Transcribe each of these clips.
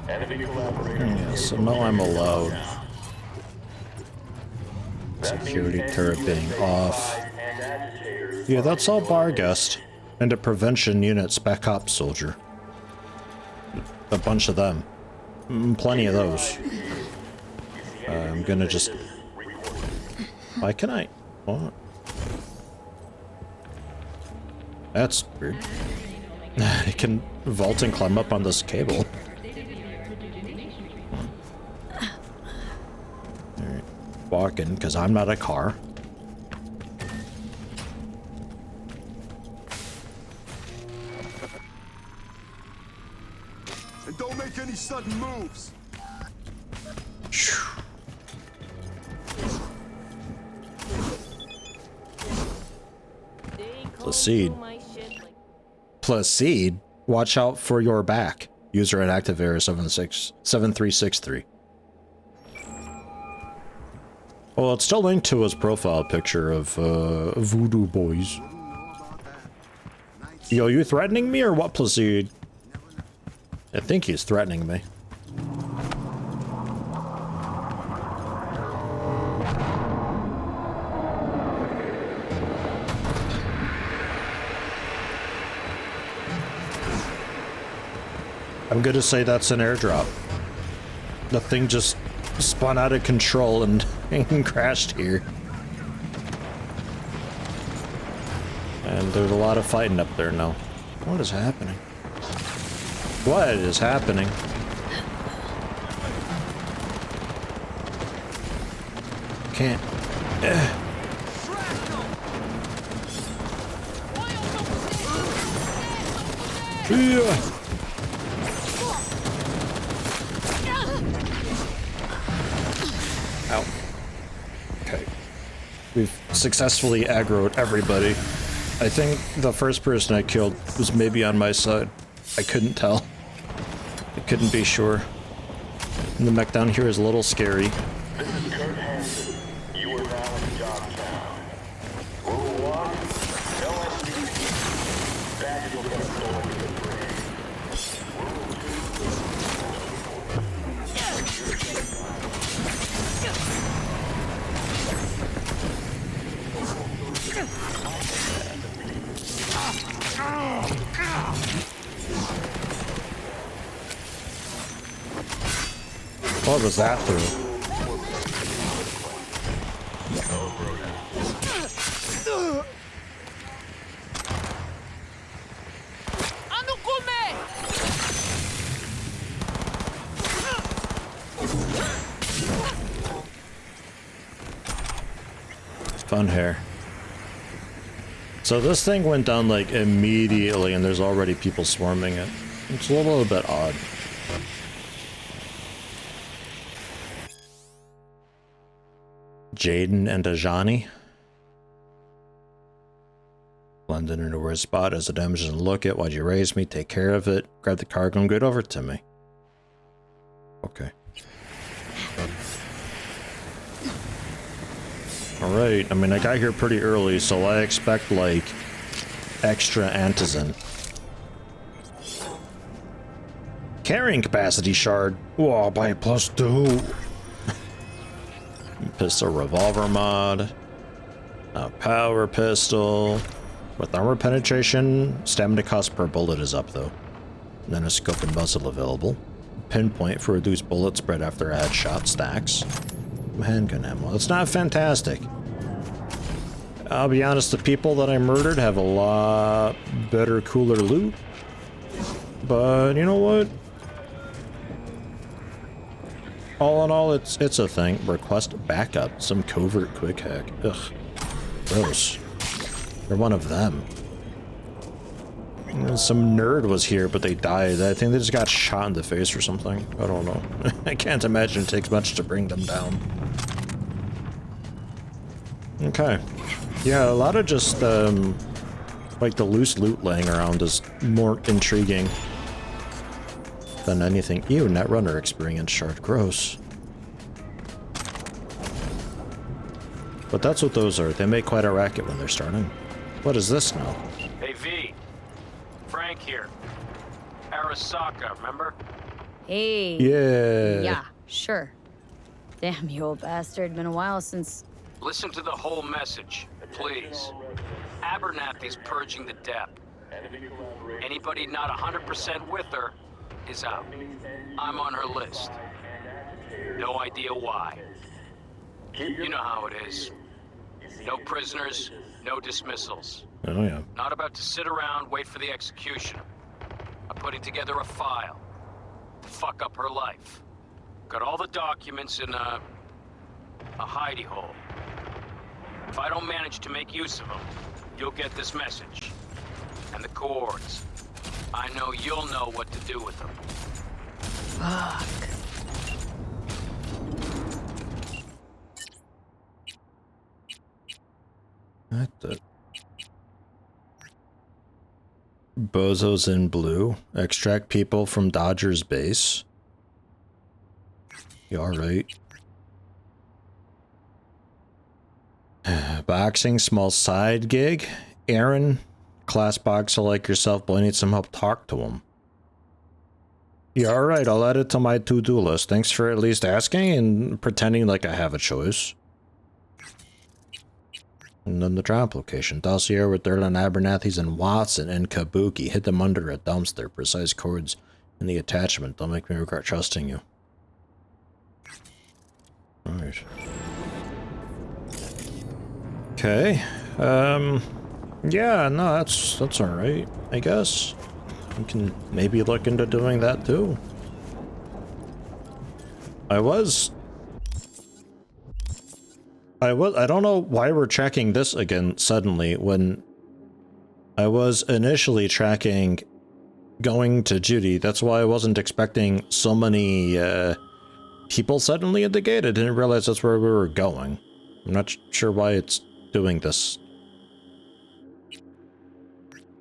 Yeah, so now I'm allowed. Security turret being off. Yeah, that's all bar guest. And a prevention unit spec ops soldier. A bunch of them. Plenty of those. I'm gonna just... Why can I... What? That's weird. I can vault and climb up on this cable. Alright. Walking, because I'm not a car. And don't make any sudden moves. Proceed. Proceed. Watch out for your back. User at active error 7363. Well, it's still linked to his profile picture of Voodoo Boys. Yo, you threatening me or what, Proceed? I think he's threatening me. I'm gonna say that's an airdrop. The thing just spun out of control and crashed here. And there's a lot of fighting up there now. What is happening? What is happening? Can't. Yeah. Ow. Okay. We've successfully aggroed everybody. I think the first person I killed was maybe on my side. I couldn't tell. I couldn't be sure. And the mech down here is a little scary. You are now in Johnstown. Rule 1, no SPC. Baggage will get stolen to the bridge. What was that through? Fun hair. So this thing went down like immediately and there's already people swarming it. It's a little bit odd. Jaden and Ajani. Blended into a weird spot as the damage doesn't look it. Why'd you raise me? Take care of it. Grab the cargo and get over to me. Okay. Alright, I mean I got here pretty early, so I expect like extra antizin. Carrying capacity shard. Whoa, by +2. Pistol revolver mod. A power pistol. With armor penetration, stamina cost per bullet is up though. And then a scope and muzzle available. Pinpoint for reduced bullet spread after a headshot stacks. Handgun ammo. It's not fantastic. I'll be honest, the people that I murdered have a lot better, cooler loot. But you know what? All in all, it's a thing. Request backup. Some covert quick hack. Ugh. Gross. They're one of them. Some nerd was here, but they died. I think they just got shot in the face or something. I don't know. I can't imagine it takes much to bring them down. Okay. Yeah, a lot of just, like the loose loot laying around is more intriguing than anything. Ew, Netrunner experience shard. Gross. But that's what those are. They make quite a racket when they're starting. What is this now? Hey V, Frank here. Arasaka, remember? Hey. Yeah. Yeah, sure. Damn, you old bastard. Been a while since... Listen to the whole message, please. Abernathy's purging the dep. Anybody not 100% with her is out. I'm on her list. No idea why. You know how it is. No prisoners, no dismissals. Oh, yeah. Not about to sit around, wait for the executioner. I'm putting together a file. Fuck up her life. Got all the documents in a hidey hole. If I don't manage to make use of them, you'll get this message. And the coords. I know you'll know what to do with them. Fuck. What the? Bozos in blue. Extract people from Dodger's base. You alright? Boxing, small side gig. Aaron, class boxer like yourself, boy, need some help. Talk to him. Yeah, alright, I'll add it to my to-do list. Thanks for at least asking and pretending like I have a choice. And then the drop location. Dossier with Derlin Abernathy's and Watson and Kabuki. Hit them under a dumpster. Precise codes in the attachment. Don't make me regret trusting you. Alright. Okay. Yeah, no, that's alright, I guess. We can maybe look into doing that too. I don't know why we're tracking this again suddenly when I was initially tracking going to Judy. That's why I wasn't expecting so many people suddenly at the gate. I didn't realize that's where we were going. I'm not sure why it's doing this.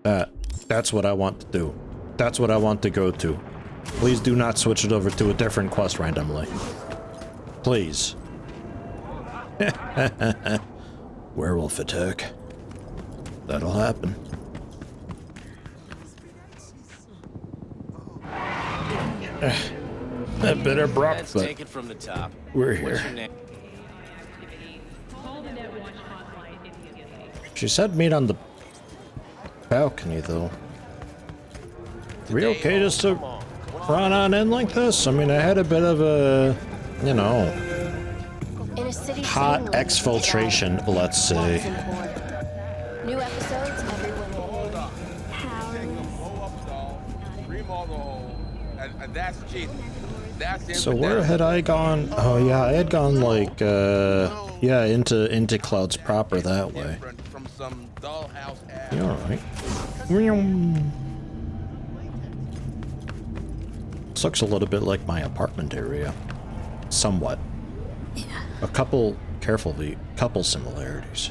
That's what I want to do. That's what I want to go to. Please do not switch it over to a different quest randomly. Please. Werewolf attack. That'll happen. A bit abrupt, Let's but take it from the top. we're What's your here. name? She said meet on the balcony, though. We okay just to run on in like this? I mean, I had a bit of a, you know, hot exfiltration, let's say. New episodes every Wednesday. And that's cheating. That's So where had I gone? Oh yeah, I had gone like, yeah, into Clouds proper that way. From some dollhouse ass. You alright? This looks a little bit like my apartment area. Somewhat. A couple, carefully, couple similarities.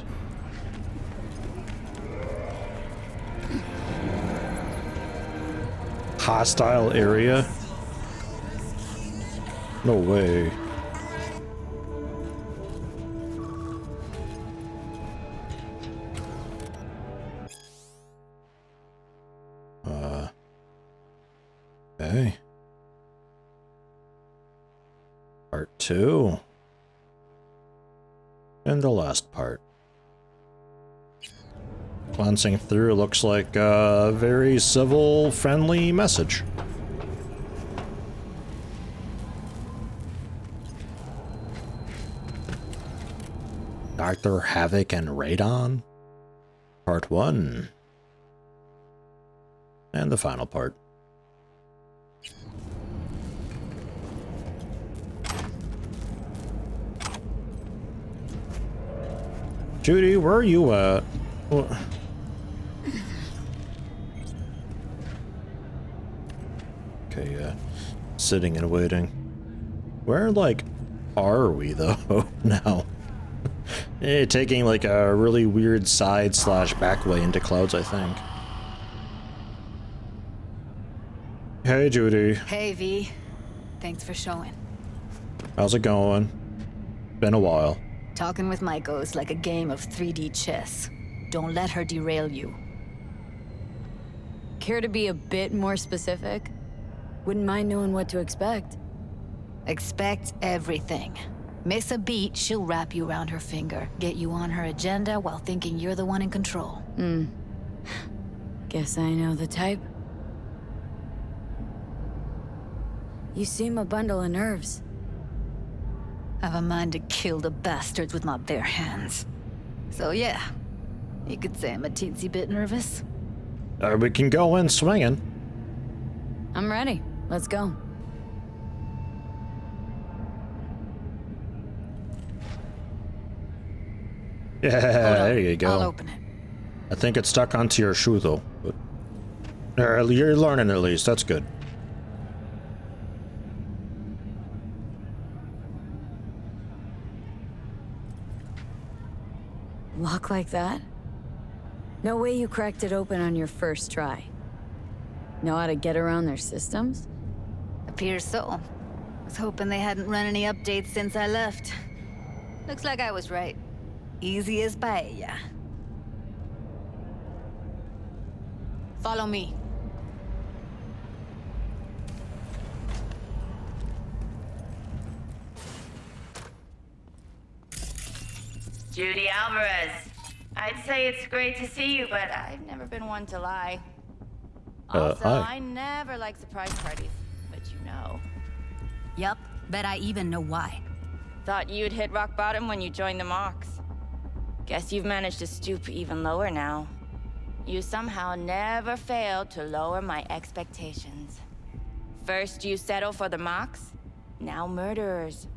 Hostile area? No way. Okay. Part 2. And the last part. Glancing through, looks like a very civil, friendly message. Dr. Havoc and Radon? Part 1. And the final part. Judy, where are you at? Okay, yeah. Sitting and waiting. Where, like, are we, though, now? Taking, like, a really weird side/back way into Clouds, I think. Hey, Judy. Hey, V. Thanks for showing. How's it going? Been a while. Talking with Maiko is like a game of 3D chess. Don't let her derail you. Care to be a bit more specific? Wouldn't mind knowing what to expect. Expect everything. Miss a beat, she'll wrap you around her finger, get you on her agenda while thinking you're the one in control. Guess I know the type. You seem a bundle of nerves. I've a mind to kill the bastards with my bare hands. So yeah, you could say I'm a teensy bit nervous. We can go in swinging. I'm ready. Let's go. Yeah, there you go. I'll open it. I think it's stuck onto your shoe though. But you're learning at least. That's good. Lock like that? No way you cracked it open on your first try. Know how to get around their systems? Appears so. Was hoping they hadn't run any updates since I left. Looks like I was right. Easy as paella. Follow me. Judy Alvarez. I'd say it's great to see you, but I've never been one to lie. Also, hi. I never like surprise parties, but you know. Yup, bet I even know why. Thought you'd hit rock bottom when you joined the Mox. Guess you've managed to stoop even lower now. You somehow never failed to lower my expectations. First you settle for the Mox, now murderers.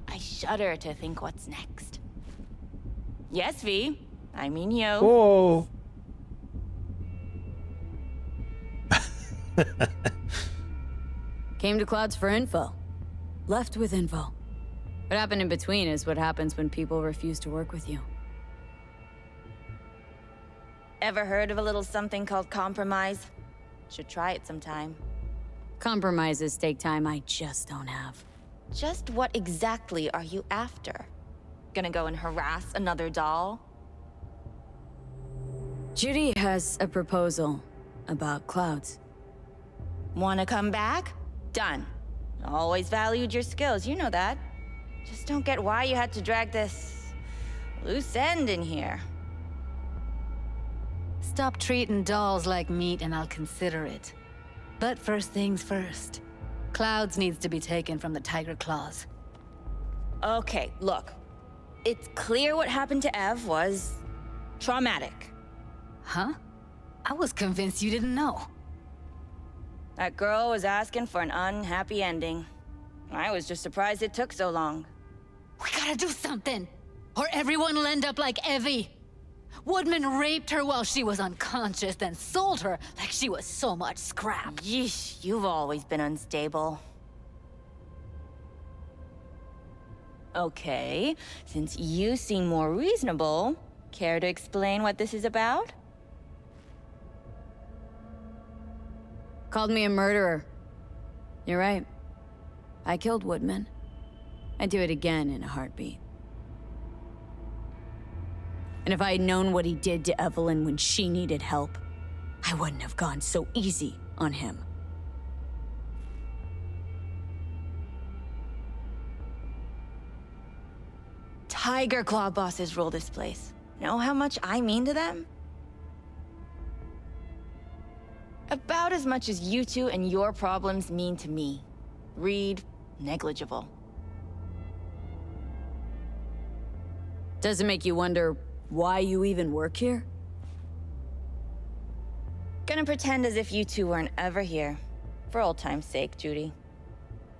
I shudder to think what's next. Yes, V. I mean you. Whoa. Came to Clouds for info. Left with info. What happened in between is what happens when people refuse to work with you. Ever heard of a little something called compromise? Should try it sometime. Compromises take time I just don't have. Just what exactly are you after? Gonna go and harass another doll? Judy has a proposal about Clouds. Wanna come back? Done. Always valued your skills, you know that. Just don't get why you had to drag this loose end in here. Stop treating dolls like meat and I'll consider it. But first things first. Clouds needs to be taken from the tiger claws. Okay, look. It's clear what happened to Ev was traumatic. Huh? I was convinced you didn't know. That girl was asking for an unhappy ending. I was just surprised it took so long. We gotta do something, or everyone will end up like Evie. Woodman raped her while she was unconscious, then sold her like she was so much scrap. Yeesh, you've always been unstable. Okay, since you seem more reasonable, care to explain what this is about? Called me a murderer. You're right. I killed Woodman. I'd do it again in a heartbeat. And if I had known what he did to Evelyn when she needed help, I wouldn't have gone so easy on him. Tiger Claw bosses rule this place. Know how much I mean to them? About as much as you two and your problems mean to me. Read negligible. Does it make you wonder why you even work here? Gonna pretend as if you two weren't ever here. For old time's sake, Judy.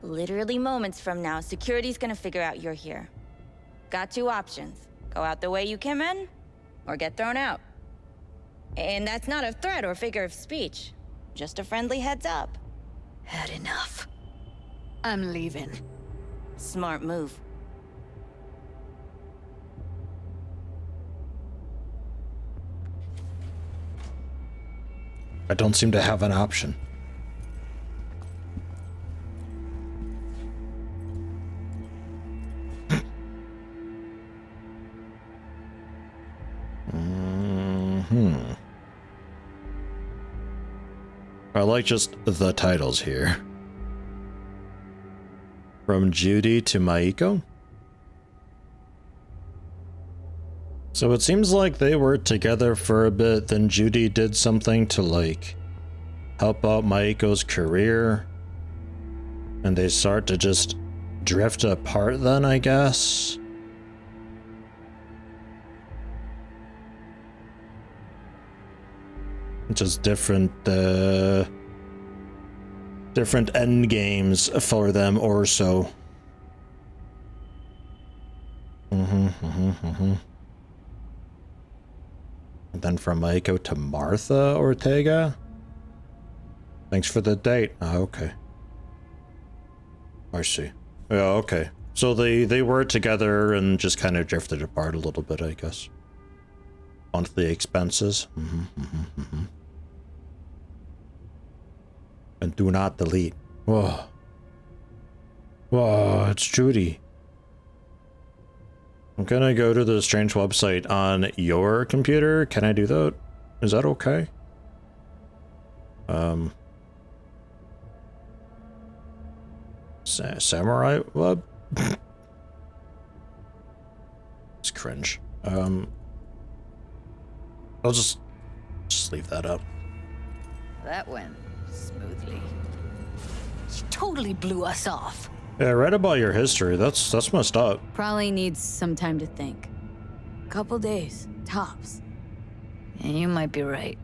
Literally moments from now, security's gonna figure out you're here. Got two options. Go out the way you came in, or get thrown out. And that's not a threat or figure of speech. Just a friendly heads up. Had enough. I'm leaving. Smart move. I don't seem to have an option. I like just the titles here. From Judy to Maiko. So it seems like they were together for a bit, then Judy did something to like help out Maiko's career. And they start to just drift apart then, I guess. Just different different end games for them or so. And then from Maiko to Martha Ortega. Thanks for the date. Ah, okay. I see. Yeah, okay. So they were together and just kind of drifted apart a little bit, I guess. Monthly expenses. And do not delete. Whoa. Whoa, it's Judy. I'm gonna go to the strange website on your computer. Can I do that? Is that okay? Samurai Web? It's cringe. I'll just leave that up. That went smoothly. She totally blew us off. Yeah, I read about your history. That's messed up. Probably needs some time to think. Couple days, tops. And you might be right.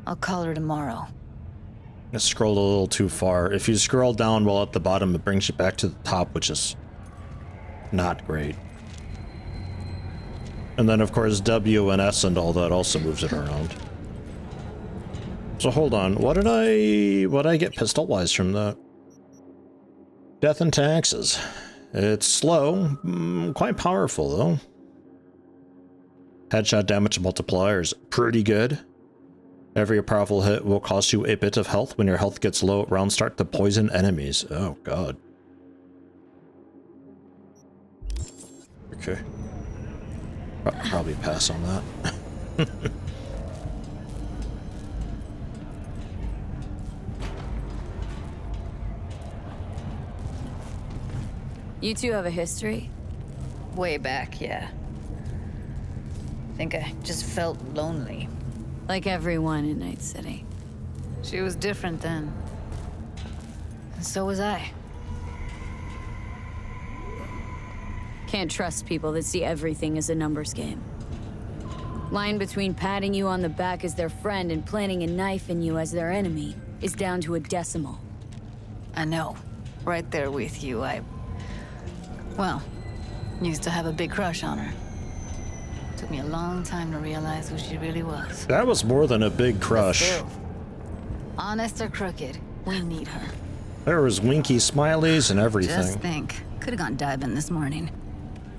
I'll call her tomorrow. I scrolled a little too far. If you scroll down while at the bottom, it brings you back to the top, which is not great. And then, of course, W and S and all that also moves it around. So hold on, what'd I get pistol-wise from that? Death and taxes. It's slow, quite powerful though. Headshot damage multiplier is pretty good. Every powerful hit will cost you a bit of health. When your health gets low, rounds start to poison enemies. Oh god. Okay. Probably pass on that. You two have a history? Way back, yeah. Think I just felt lonely. Like everyone in Night City. She was different then. And so was I. Can't trust people that see everything as a numbers game. Line between patting you on the back as their friend and planting a knife in you as their enemy is down to a decimal. I know. Right there with you, well, used to have a big crush on her. Took me a long time to realize who she really was. That was more than a big crush. Still, honest or crooked, we need her. There was winky smileys and everything. Just think, could have gone diving this morning.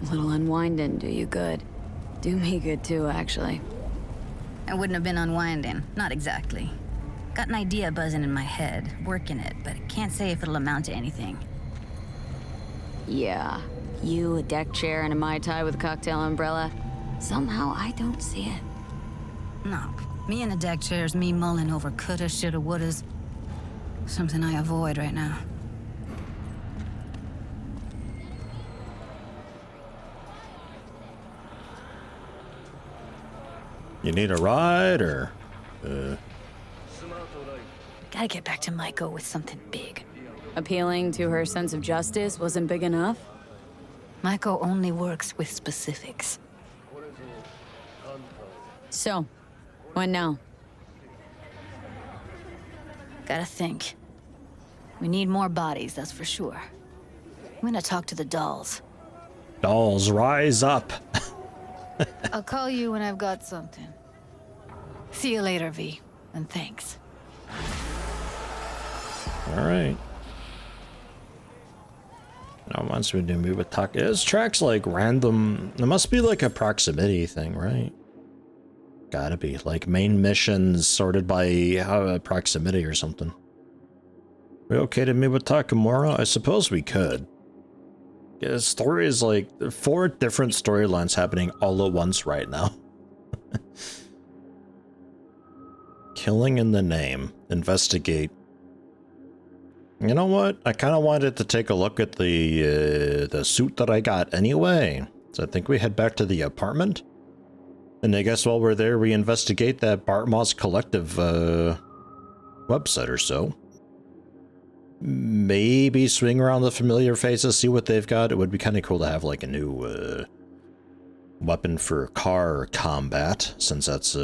A little unwinding do you good. Do me good too, actually. I wouldn't have been unwinding, not exactly. Got an idea buzzing in my head, working it, but I can't say if it'll amount to anything. Yeah, you, a deck chair, and a Mai Tai with a cocktail umbrella. Somehow I don't see it. No, me in a deck chair is me mulling over coulda, shoulda, wouldas. Something I avoid right now. You need a ride, or? Gotta get back to Maiko with something big. Appealing to her sense of justice wasn't big enough? Maiko only works with specifics. So, what now? Gotta think. We need more bodies, that's for sure. I'm gonna talk to the dolls. Dolls, rise up. I'll call you when I've got something. See you later, V, and thanks. All right. Now, once we do move with Taka, his tracks like random. It must be like a proximity thing, right? Gotta be like main missions sorted by proximity or something. We okay to meet with Takamura? I suppose we could. Yeah, the story is like 4 different storylines happening all at once right now. Killing in the name. Investigate. You know what? I kind of wanted to take a look at the suit that I got anyway. So I think we head back to the apartment. And I guess while we're there, we investigate that Bartmoss Collective website or so. Maybe swing around the familiar faces, see what they've got. It would be kind of cool to have like a new weapon for car combat, since that's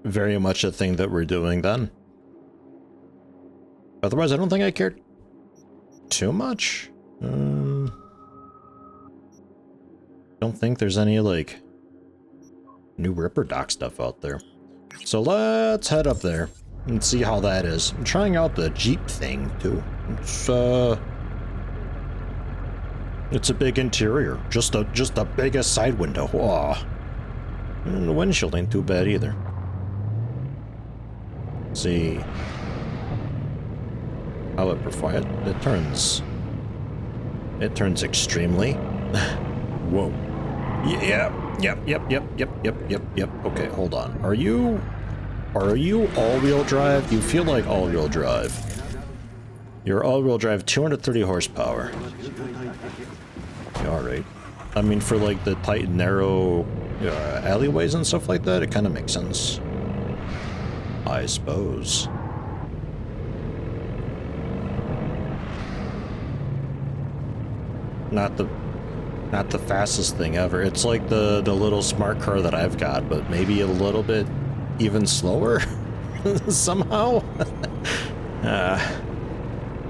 very much a thing that we're doing then. Otherwise, I don't think I cared too much. Don't think there's any, like, new Ripper Doc stuff out there. So let's head up there and see how that is. I'm trying out the Jeep thing, too. It's a big interior. Just the biggest side window. Aw. And the windshield ain't too bad either. Let's see how it performs. It turns extremely. Whoa. Yep. Okay, hold on. Are you all-wheel drive? You feel like all-wheel drive. You're all-wheel drive, 230 horsepower. Alright. I mean, for like the tight, narrow alleyways and stuff like that, it kind of makes sense. I suppose. Not the fastest thing ever. It's like the little smart car that I've got, but maybe a little bit even slower somehow.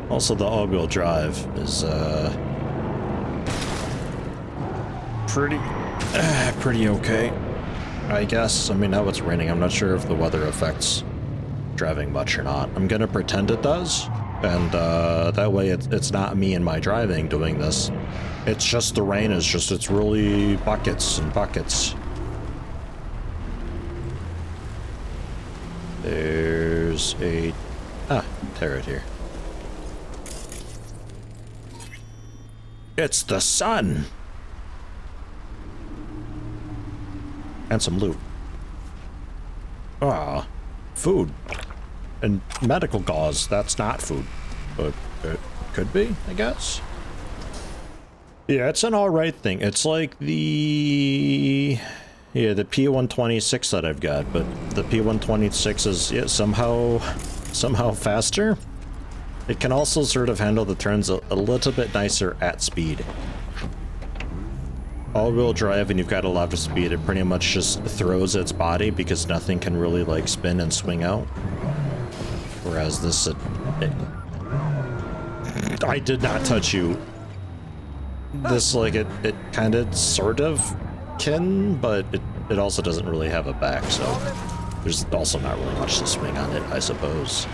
Also, the all-wheel drive is pretty okay, I guess. I mean, now it's raining. I'm not sure if the weather affects driving much or not. I'm gonna pretend it does, and that way it's not me and my driving doing this. It's just the rain is just, it's really buckets and buckets. There's a turret here. It's the sun! And some loot. Ah, food. And medical gauze, that's not food. But it could be, I guess. Yeah, it's an alright thing. It's like the P126 that I've got, but the P126 is somehow faster. It can also sort of handle the turns a little bit nicer at speed. All-wheel drive and you've got a lot of speed, it pretty much just throws its body because nothing can really like spin and swing out. Whereas this, I did not touch you. This, like, it kind of sort of can, but it also doesn't really have a back, so there's also not really much to swing on it, I suppose.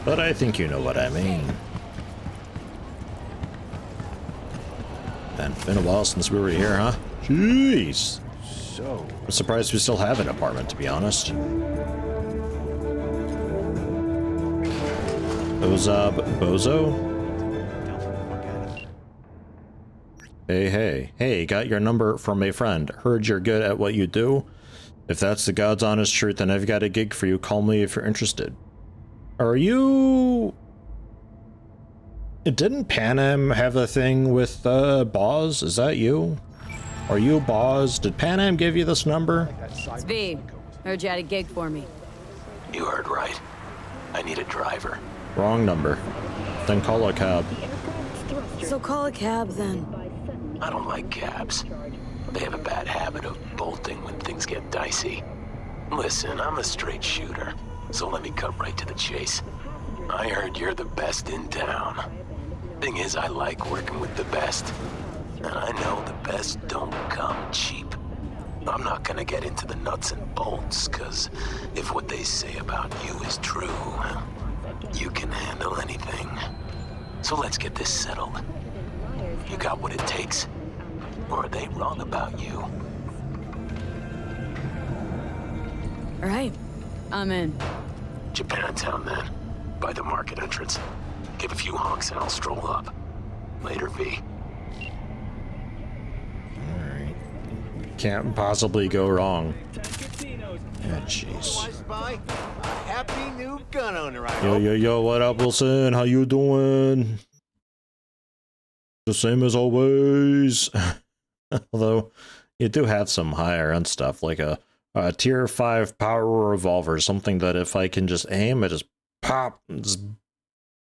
But I think you know what I mean. Man, been a while since we were here, huh? Jeez. So, I'm surprised we still have an apartment, to be honest. Bozo? Hey, got your number from a friend. Heard you're good at what you do. If that's the God's honest truth, then I've got a gig for you. Call me if you're interested. Are you... Didn't Pan Am have a thing with, Boz? Is that you? Are you Boz? Did Pan Am give you this number? It's V. Heard you had a gig for me. You heard right. I need a driver. Wrong number. Then call a cab. So call a cab, then. I don't like cabs. They have a bad habit of bolting when things get dicey. Listen, I'm a straight shooter, so let me cut right to the chase. I heard you're the best in town. Thing is, I like working with the best. And I know the best don't come cheap. I'm not gonna get into the nuts and bolts, cause if what they say about you is true, you can handle anything. So let's get this settled. You got what it takes? Or are they wrong about you? All right, I'm in. Japantown, then. By the market entrance. Give a few honks and I'll stroll up. Later, V. Alright. Can't possibly go wrong. Oh, jeez. Happy new gun owner, I Yo, hope. yo, yo, what up, Wilson? How you doing? The same as always. Although, you do have some higher end stuff, like a tier 5 power revolver, something that if I can just aim, it just pop, just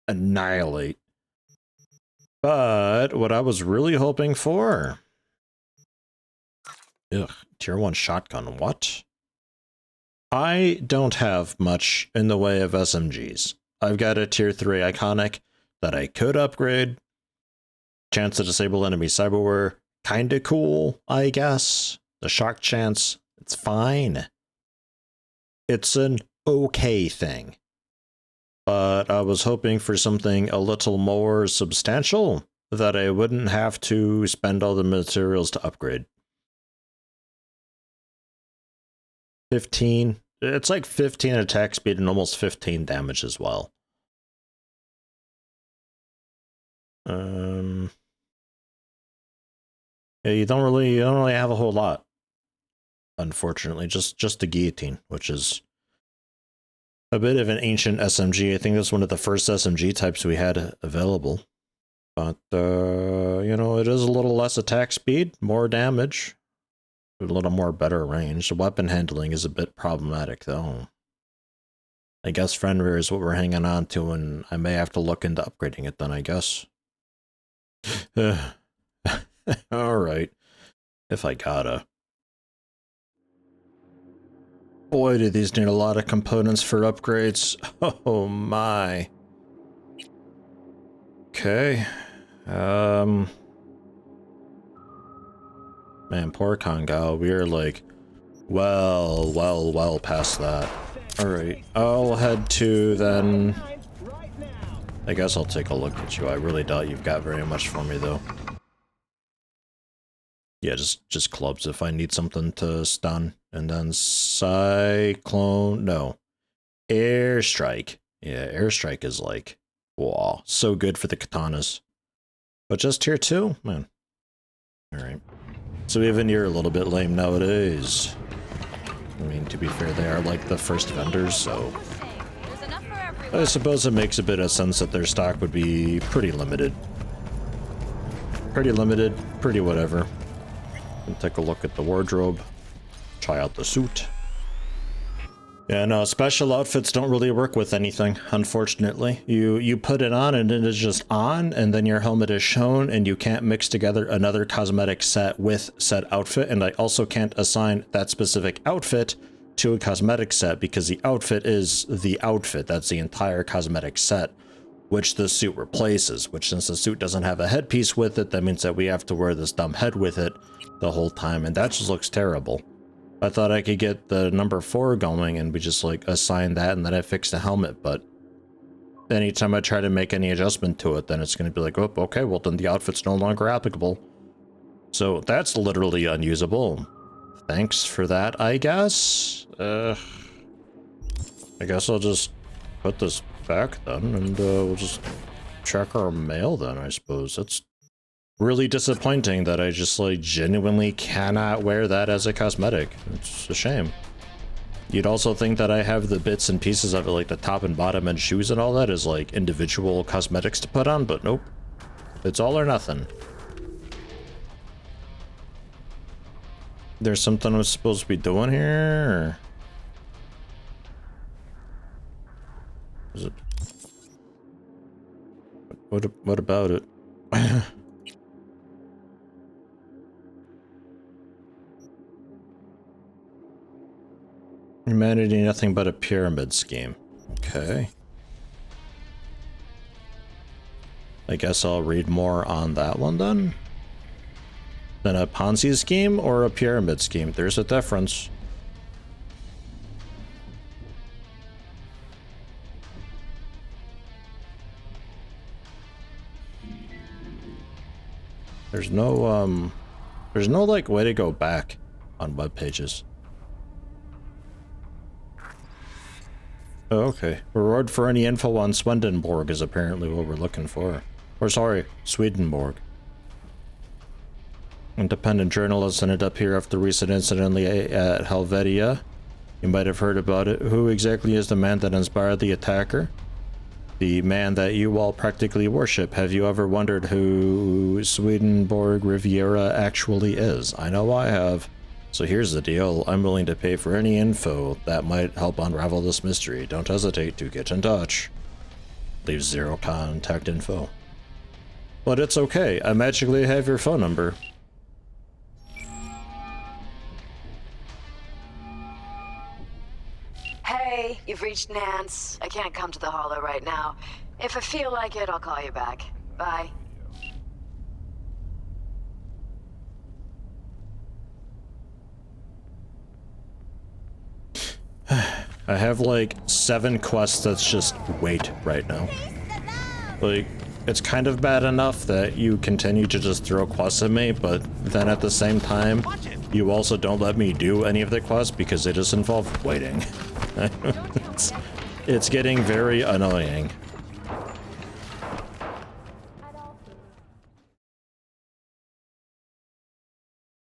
annihilate. But what I was really hoping for... Ugh, tier 1 shotgun, what? I don't have much in the way of SMGs. I've got a tier 3 iconic that I could upgrade. Chance to disable enemy cyberware, kinda cool, I guess. The shock chance, it's fine. It's an okay thing. But I was hoping for something a little more substantial that I wouldn't have to spend all the materials to upgrade. 15. It's like 15 attack speed and almost 15 damage as well. Yeah, you don't really have a whole lot. Unfortunately, just the guillotine, which is a bit of an ancient SMG. I think that's one of the first SMG types we had available. But you know, it is a little less attack speed, more damage, a little more better range. The weapon handling is a bit problematic though. I guess Fenrir is what we're hanging on to, and I may have to look into upgrading it then, I guess. Alright. If I gotta. Boy, do these need a lot of components for upgrades. Oh my. Okay. Man, poor Kangao. We are like, well past that. Alright. I'll head to then... I guess I'll take a look at you. I really doubt you've got very much for me though. Yeah, just clubs if I need something to stun. And then Cyclone... No. Airstrike. Yeah, Airstrike is like... Wow, so good for the katanas. But just tier 2? Man. Alright. So even you're a little bit lame nowadays. I mean, to be fair, they are like the first vendors, so... I suppose it makes a bit of sense that their stock would be pretty limited. Pretty limited, pretty whatever. Take a look at the wardrobe. Try out the suit. Yeah, no, special outfits don't really work with anything, unfortunately. You put it on and it is just on, and then your helmet is shown, and you can't mix together another cosmetic set with said outfit, and I also can't assign that specific outfit to a cosmetic set because the outfit is the outfit. That's the entire cosmetic set, which the suit replaces, which since the suit doesn't have a headpiece with it, that means that we have to wear this dumb head with it the whole time, and that just looks terrible. I thought I could get the number 4 going and we just like assign that and then I fix the helmet, but anytime I try to make any adjustment to it, then it's going to be like, oh, okay, well then the outfit's no longer applicable. So that's literally unusable. Thanks for that, I guess. I guess I'll just put this back then and we'll just check our mail then, I suppose. That's really disappointing that I just like genuinely cannot wear that as a cosmetic. It's a shame. You'd also think that I have the bits and pieces of it, like the top and bottom and shoes and all that is like individual cosmetics to put on, but nope. It's all or nothing. There's something I'm supposed to be doing here? Or... Is it... What about it? Humanity, nothing but a pyramid scheme. Okay. I guess I'll read more on that one then. Then a Ponzi scheme or a pyramid scheme? There's a difference. There's no like way to go back on web pages. Oh, okay. Reward for any info on Swedenborg is apparently what we're looking for. Or sorry, Swedenborg. Independent journalists ended up here after the recent incident at Helvetia. You might have heard about it. Who exactly is the man that inspired the attacker? The man that you all practically worship. Have you ever wondered who Swedenborg Riviera actually is? I know I have. So here's the deal. I'm willing to pay for any info that might help unravel this mystery. Don't hesitate to get in touch. Leave 0 contact info. But it's okay. I magically have your phone number. Hey, you've reached Nance. I can't come to the Hollow right now. If I feel like it, I'll call you back. Bye. I have like 7 quests that's just wait right now. Like, it's kind of bad enough that you continue to just throw quests at me, but then at the same time, you also don't let me do any of the quests because they just involve waiting. It's getting very annoying.